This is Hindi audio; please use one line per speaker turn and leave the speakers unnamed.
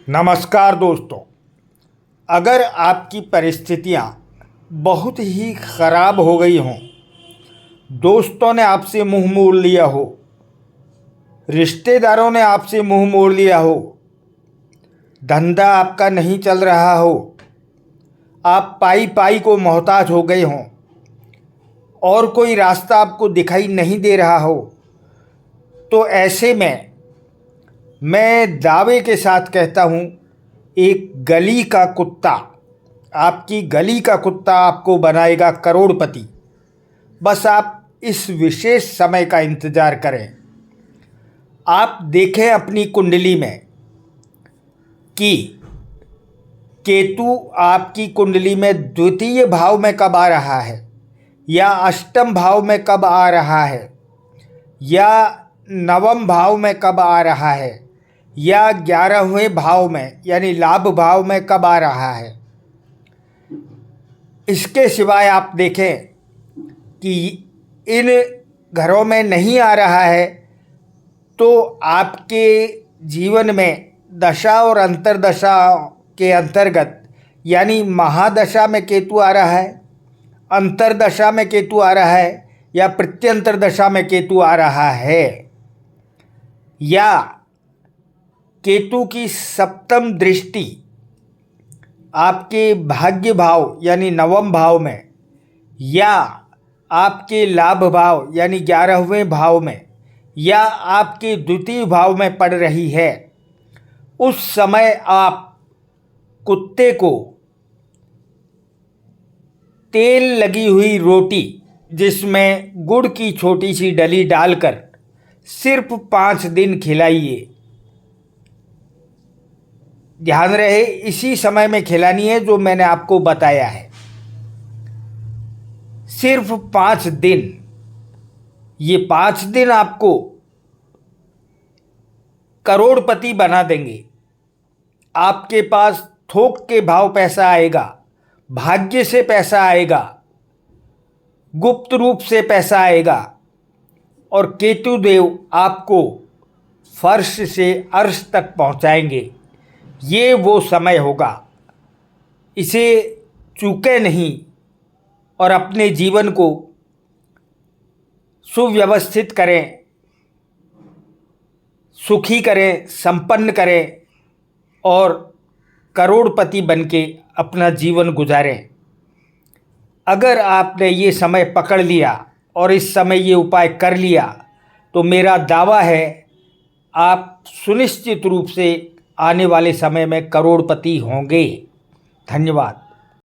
नमस्कार दोस्तों। अगर आपकी परिस्थितियां बहुत ही ख़राब हो गई हों, दोस्तों ने आपसे मुंह मोड़ लिया हो, रिश्तेदारों ने आपसे मुंह मोड़ लिया हो, धंधा आपका नहीं चल रहा हो, आप पाई पाई को मोहताज हो गए हों और कोई रास्ता आपको दिखाई नहीं दे रहा हो, तो ऐसे में मैं दावे के साथ कहता हूँ, एक गली का कुत्ता, आपकी गली का कुत्ता आपको बनाएगा करोड़पति। बस आप इस विशेष समय का इंतज़ार करें। आप देखें अपनी कुंडली में कि केतु आपकी कुंडली में द्वितीय भाव में कब आ रहा है, या अष्टम भाव में कब आ रहा है, या नवम भाव में कब आ रहा है, या 11वें भाव में यानी लाभ भाव में कब आ रहा है। इसके सिवाय आप देखें कि इन घरों में नहीं आ रहा है तो आपके जीवन में दशा और अंतर्दशा के अंतर्गत यानी महादशा में केतु आ रहा है, अंतर्दशा में केतु आ रहा है, या प्रत्यंतर दशा में केतु आ रहा है, या केतु की सप्तम दृष्टि आपके भाग्य भाव यानी नवम भाव में, या आपके लाभ भाव यानी 11वें भाव में, या आपके द्वितीय भाव में पड़ रही है, उस समय आप कुत्ते को तेल लगी हुई रोटी जिसमें गुड़ की छोटी सी डली डालकर सिर्फ 5 दिन खिलाइए। ध्यान रहे, इसी समय में खिलानी है जो मैंने आपको बताया है। सिर्फ 5 दिन, ये 5 दिन आपको करोड़पति बना देंगे। आपके पास थोक के भाव पैसा आएगा, भाग्य से पैसा आएगा, गुप्त रूप से पैसा आएगा, और केतु देव आपको फर्श से अर्श तक पहुंचाएंगे। ये वो समय होगा, इसे चूके नहीं और अपने जीवन को सुव्यवस्थित करें, सुखी करें, संपन्न करें और करोड़पति बनके अपना जीवन गुजारें। अगर आपने ये समय पकड़ लिया और इस समय ये उपाय कर लिया तो मेरा दावा है आप सुनिश्चित रूप से आने वाले समय में करोड़पति होंगे। धन्यवाद।